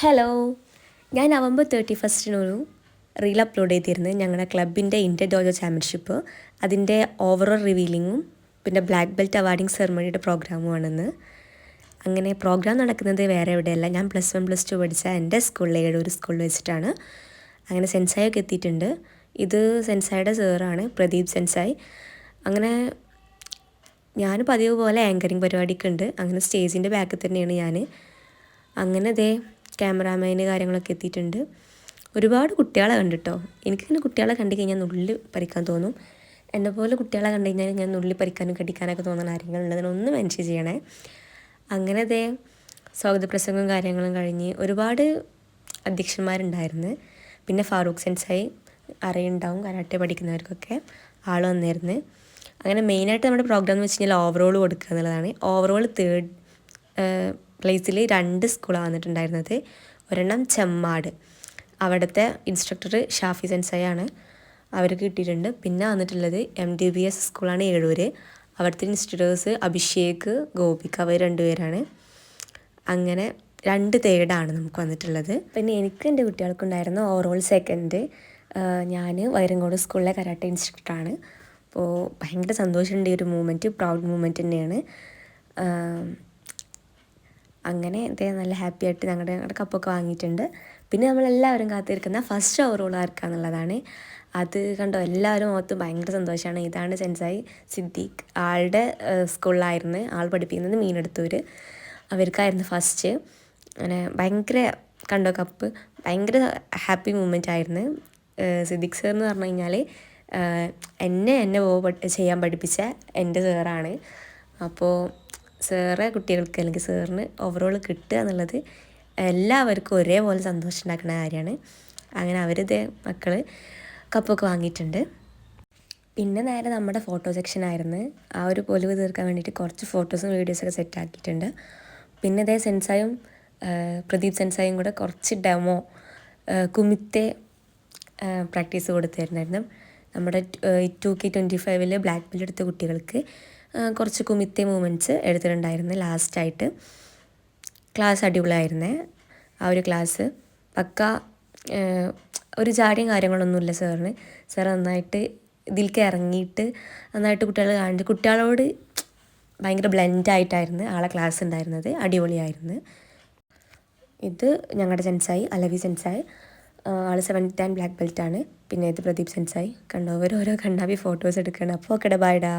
Hello, ഞാൻ November 31 reel upload ചെയ്തിരുന്നു ഞങ്ങളുടെ ക്ലബിൻ്റെ ഇന്ത്യൻ ഡോജോ ചാമ്പ്യൻഷിപ്പ്. അതിൻ്റെ ഓവറോൾ റിവീലിങ്ങും പിന്നെ ബ്ലാക്ക് ബെൽറ്റ് അവാർഡിങ് സെറമണിയുടെ പ്രോഗ്രാമുമാണെന്ന്. അങ്ങനെ പ്രോഗ്രാം നടക്കുന്നത് വേറെ എവിടെയല്ല, ഞാൻ +1 +2 പഠിച്ച എൻ്റെ സ്കൂളിലെ ഒരു സ്കൂളിൽ വെച്ചിട്ടാണ്. അങ്ങനെ സെൻസായൊക്കെ എത്തിയിട്ടുണ്ട്. ഇത് സെൻസായുടെ സാറാണ്, പ്രദീപ് സെൻസായി. അങ്ങനെ ഞാൻ പതിവ് പോലെ ആങ്കറിങ് പരിപാടിയൊക്കെ ഉണ്ട്. അങ്ങനെ സ്റ്റേജിൻ്റെ ബാക്കിൽ തന്നെയാണ് ഞാൻ. അങ്ങനെ ക്യാമറാമാന് കാര്യങ്ങളൊക്കെ എത്തിയിട്ടുണ്ട്. ഒരുപാട് കുട്ടികളെ കണ്ടിട്ടോ. എനിക്കിങ്ങനെ കുട്ടികളെ കണ്ടു കഴിഞ്ഞാൽ നുള്ളി പറിക്കാൻ തോന്നും. എന്നെപ്പോലെ കുട്ടികളെ കണ്ടു കഴിഞ്ഞാൽ ഞാൻ നുള്ളി പറിക്കാനും കടിക്കാനൊക്കെ തോന്നുന്ന ആരെങ്കിലും അതിനൊന്ന് മെൻഷൻ ചെയ്യണേ. അങ്ങനെ സ്വാഗത പ്രസംഗവും കാര്യങ്ങളും കഴിഞ്ഞ് ഒരുപാട് അധ്യക്ഷന്മാരുണ്ടായിരുന്നു. പിന്നെ ഫാറൂഖ് സെൻസായി അറിയുണ്ടാവും, കരാട്ടെ പഠിക്കുന്നവർക്കൊക്കെ ആൾ വന്നിരുന്നു. അങ്ങനെ മെയിനായിട്ട് നമ്മുടെ പ്രോഗ്രാം എന്ന് വെച്ച് കഴിഞ്ഞാൽ ഓവറോൾ കൊടുക്കുക എന്നുള്ളതാണ്. ഓവറോൾ 3rd പ്ലേസിൽ 2 സ്കൂളാണ് വന്നിട്ടുണ്ടായിരുന്നത്. ഒരെണ്ണം ചെമ്മാട്, അവിടുത്തെ ഇൻസ്ട്രക്ടർ ഷാഫി സെൻസായാണ്, അവർക്ക് കിട്ടിയിട്ടുണ്ട്. പിന്നെ വന്നിട്ടുള്ളത് MDBS സ്കൂളാണ് ഏഴൂർ, അവിടുത്തെ ഇൻസ്ട്രക്ടേഴ്സ് അഭിഷേക്, ഗോപിക, അവർ 2 പേരാണ്. അങ്ങനെ 2 തേർഡാണ് നമുക്ക് വന്നിട്ടുള്ളത്. പിന്നെ എനിക്ക് എൻ്റെ കുട്ടികൾക്കുണ്ടായിരുന്നു ഓവറോൾ 2nd. ഞാൻ വൈരങ്കോട് സ്കൂളിലെ കരാട്ടെ ഇൻസ്ട്രക്ടറാണ്. അപ്പോൾ ഭയങ്കര സന്തോഷമുണ്ട്. ഈ ഒരു മൂമെൻറ്റ് പ്രൗഡ് മൂമെൻറ്റ് തന്നെയാണ്. അങ്ങനെ നല്ല ഹാപ്പി ആയിട്ട് ഞങ്ങളുടെ കപ്പൊക്കെ വാങ്ങിയിട്ടുണ്ട്. പിന്നെ നമ്മളെല്ലാവരും കാത്തിരിക്കുന്ന ഫസ്റ്റ് ഓവറോൾ ആർക്കാന്നുള്ളതാണ്. അത് കണ്ടോ, എല്ലാവരും ഓർത്ത് ഭയങ്കര സന്തോഷമാണ്. ഇതാണ് സെൻസായി സിദ്ദീഖ്, ആളുടെ സ്കൂളിലായിരുന്നു ആൾ പഠിപ്പിക്കുന്നത്, മീനെടുത്തൂർ. അവർക്കായിരുന്നു ഫസ്റ്റ്. അങ്ങനെ ഭയങ്കര കണ്ടോ കപ്പ്, ഭയങ്കര ഹാപ്പി മൂമെൻ്റ് ആയിരുന്നു. സിദ്ദീഖ് സാർ എന്ന് പറഞ്ഞു കഴിഞ്ഞാൽ എന്നെ ചെയ്യാൻ പഠിപ്പിച്ച എൻ്റെ സാറാണ്. അപ്പോൾ സാറെ കുട്ടികൾക്ക് അല്ലെങ്കിൽ സാറിന് ഓവറോൾ കിട്ടുക എന്നുള്ളത് എല്ലാവർക്കും ഒരേപോലെ സന്തോഷം ഉണ്ടാക്കുന്ന കാര്യമാണ്. അങ്ങനെ മക്കൾ കപ്പൊക്കെ വാങ്ങിയിട്ടുണ്ട്. പിന്നെ നേരെ നമ്മുടെ ഫോട്ടോ സെക്ഷനായിരുന്നു. ആ ഒരു പൊലിവ് തീർക്കാൻ വേണ്ടിയിട്ട് കുറച്ച് ഫോട്ടോസും വീഡിയോസൊക്കെ സെറ്റാക്കിയിട്ടുണ്ട്. പിന്നെ സെൻസായും പ്രദീപ് സെൻസായും കൂടെ കുറച്ച് ഡെമോ കുമിത്തെ പ്രാക്ടീസ് കൊടുത്തിരുന്നായിരുന്നു. നമ്മുടെ 2K25 ബ്ലാക്ക് ബെൽറ്റ് എടുത്ത കുട്ടികൾക്ക് കുറച്ച് കുമിത്തെ മൂവ്മെൻറ്റ്സ് എടുത്തിട്ടുണ്ടായിരുന്നു ലാസ്റ്റായിട്ട്. ക്ലാസ് അടിപൊളിയായിരുന്നേ. ആ ഒരു ക്ലാസ് പക്ക, ഒരു ജാടിയും കാര്യങ്ങളൊന്നുമില്ല സാറിന്. സാർ നന്നായിട്ട് ഇതിലേക്ക് ഇറങ്ങിയിട്ട് നന്നായിട്ട് കുട്ടികളെ കാണിച്ച് കുട്ടികളോട് ഭയങ്കര ബ്ലെൻഡായിട്ടായിരുന്നു ആളെ ക്ലാസ് ഉണ്ടായിരുന്നത്. അടിപൊളിയായിരുന്നു. ഇത് ഞങ്ങളുടെ സെൻസായി അലവി സെൻസായി, ആൾ 7th Dan ബ്ലാക്ക് ബെൽറ്റാണ്. പിന്നെ ഇത് പ്രദീപ് സെൻസായി. കണ്ടോ, ഓരോ കണ്ണാവി ഫോട്ടോസ് എടുക്കണം. അപ്പോൾ ഓക്കെടാ, ബൈഡാ.